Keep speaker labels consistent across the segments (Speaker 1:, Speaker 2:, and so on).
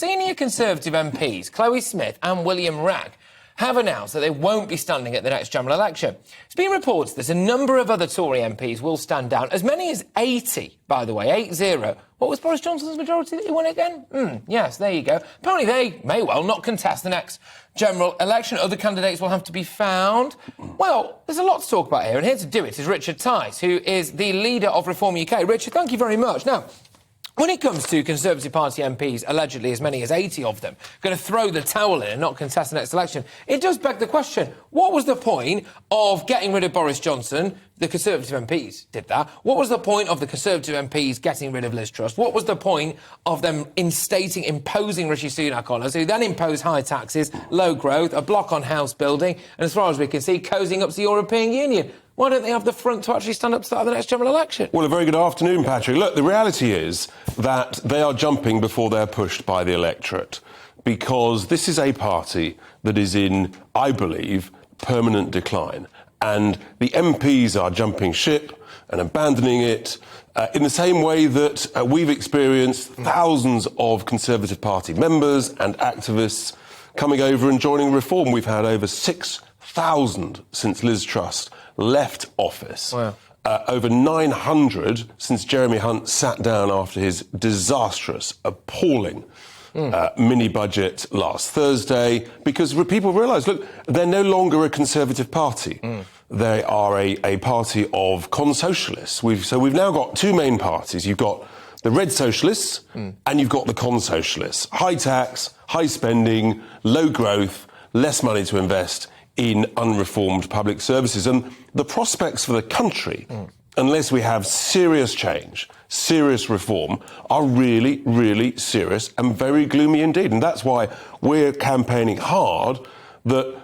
Speaker 1: senior Conservative MPs, Chloe Smith and William Wragg, have announced that they won't be standing at the next general election. It's been reported that a number of other Tory MPs will stand down, as many as 80, by the way, 80. What was Boris Johnson's majority that he won again? Yes, there you go. Apparently they may well not contest the next general election. Other candidates will have to be found. Well, there's a lot to talk about here, and here to do it is Richard Tice, who is the leader of Reform UK. Richard, thank you very much. Now, when it comes to Conservative Party MPs, allegedly as many as 80 of them, going to throw the towel in and not contest the next election, it does beg the question, what was the point of getting rid of Boris Johnson? The Conservative MPs did that. What was the point of the Conservative MPs getting rid of Liz Truss? What was the point of them imposing Rishi Sunak on us, who then imposed high taxes, low growth, a block on house building, and as far as we can see, cozying up to the European Union? Why don't they have the front to actually stand up to start the next general election?
Speaker 2: Well, a very good afternoon, Patrick. Look, the reality is that they are jumping before they're pushed by the electorate, because this is a party that is in, I believe, permanent decline. And the MPs are jumping ship and abandoning it in the same way that we've experienced thousands of Conservative Party members and activists coming over and joining Reform. We've had over 6,000 since Liz Truss left office.
Speaker 1: Wow.
Speaker 2: Over 900 since Jeremy Hunt sat down after his disastrous, appalling mini-budget last Thursday, because people realise, look, they're no longer a Conservative party. They are a party of Con-Socialists. So we've now got two main parties. You've got the Red Socialists and you've got the Con-Socialists. High tax, high spending, low growth, less money to invest in unreformed public services. And the prospects for the country, unless we have serious change, serious reform, are really, really serious and very gloomy indeed. And that's why we're campaigning hard that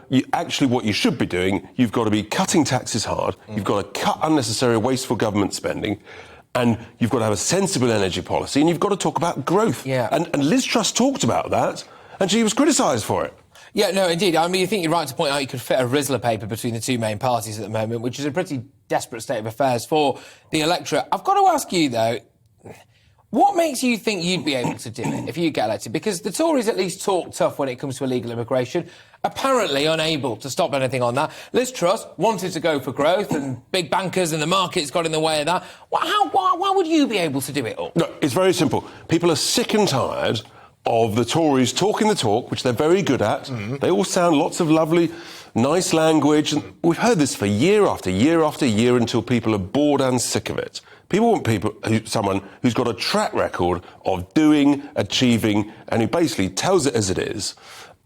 Speaker 2: what you should be doing, you've got to be cutting taxes hard, you've got to cut unnecessary wasteful government spending, and you've got to have a sensible energy policy, and you've got to talk about growth.
Speaker 1: Yeah.
Speaker 2: And Liz Truss talked about that, and she was criticised for it.
Speaker 1: Yeah, no, indeed. I mean, you think you're right to point out you could fit a Rizzler paper between the two main parties at the moment, which is a pretty desperate state of affairs for the electorate. I've got to ask you, though, what makes you think you'd be able to do it if you get elected? Because the Tories at least talk tough when it comes to illegal immigration, apparently unable to stop anything on that. Liz Truss wanted to go for growth, and big bankers and the markets got in the way of that. Why would you be able to do it all?
Speaker 2: No, it's very simple. People are sick and tired of the Tories talking the talk, which they're very good at. They all sound lots of lovely, nice language. And we've heard this for year after year after year until people are bored and sick of it. People want someone who's got a track record of doing, achieving, and who basically tells it as it is.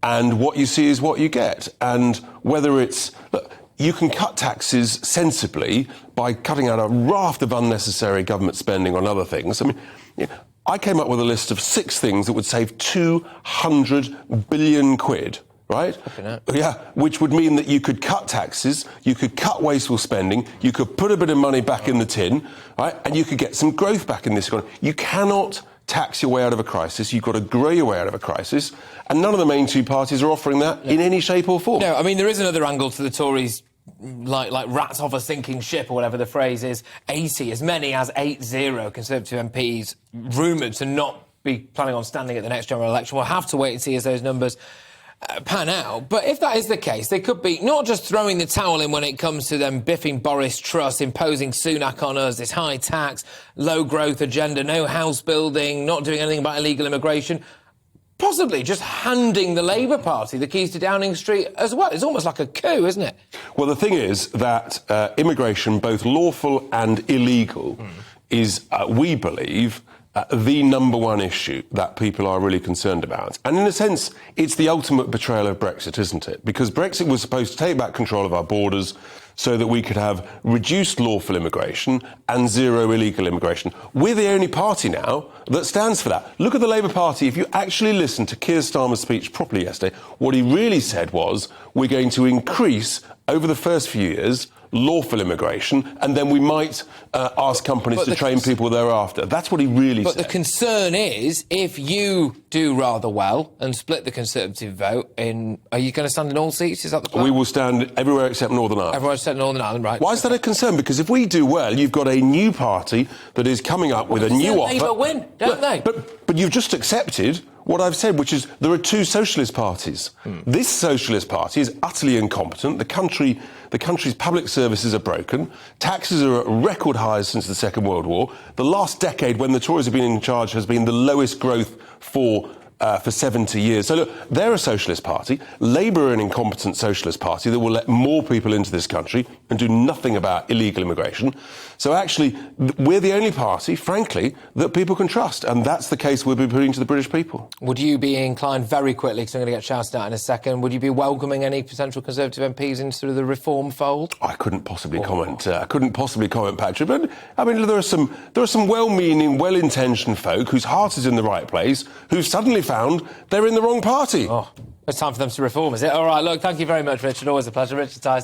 Speaker 2: And what you see is what you get. And whether it's... Look, you can cut taxes sensibly by cutting out a raft of unnecessary government spending on other things. I mean... I came up with a list of 6 things that would save 200 billion quid, right? Yeah, which would mean that you could cut taxes, you could cut wasteful spending, you could put a bit of money back in the tin, right? And you could get some growth back in this economy. You cannot tax your way out of a crisis. You've got to grow your way out of a crisis. And none of the main two parties are offering that in any shape or form.
Speaker 1: No, I mean, there is another angle to the Tories, like rats off a sinking ship, or whatever the phrase is. 80, as many as 80 Conservative MPs rumoured to not be planning on standing at the next general election. We'll have to wait and see as those numbers pan out. But if that is the case, they could be not just throwing the towel in when it comes to them biffing Boris Truss, imposing Sunak on us, this high tax, low growth agenda, no house building, not doing anything about illegal immigration. Possibly just handing the Labour Party the keys to Downing Street as well. It's almost like a coup, isn't it?
Speaker 2: Well, the thing is that immigration, both lawful and illegal, is, we believe, the number one issue that people are really concerned about. And in a sense, it's the ultimate betrayal of Brexit, isn't it? Because Brexit was supposed to take back control of our borders so that we could have reduced lawful immigration and zero illegal immigration. We're the only party now that stands for that. Look at the Labour Party. If you actually listen to Keir Starmer's speech properly yesterday, what he really said was, we're going to increase, over the first few years, lawful immigration, and then we might ask companies to train people thereafter. That's what he really said.
Speaker 1: But the concern is, if you do rather well and split the Conservative vote, are you going to stand in all seats? Is that the plan?
Speaker 2: We will stand everywhere except Northern Ireland.
Speaker 1: Everywhere except Northern Ireland, right.
Speaker 2: Why is that a concern? Because if we do well, you've got a new party that is coming up with a new offer.
Speaker 1: Labour win, don't they?
Speaker 2: But you've just accepted what I've said, which is there are two socialist parties. This socialist party is utterly incompetent. The country's public services are broken. Taxes are at record highs since the Second World War. The last decade, when the Tories have been in charge, has been the lowest growth for 70 years. So look, they're a socialist party. Labour are an incompetent socialist party that will let more people into this country and do nothing about illegal immigration. So actually, we're the only party, frankly, that people can trust. And that's the case we'll be putting to the British people.
Speaker 1: Would you be inclined very quickly, because I'm going to get shouted at in a second, would you be welcoming any potential Conservative MPs into sort of the reform fold?
Speaker 2: I couldn't possibly comment. I couldn't possibly comment, Patrick. But I mean, there are some well-meaning, well-intentioned folk whose heart is in the right place, who've suddenly found they're in the wrong party.
Speaker 1: Oh, it's time for them to reform, is it? All right, look, thank you very much, Richard. Always a pleasure. Richard Tice.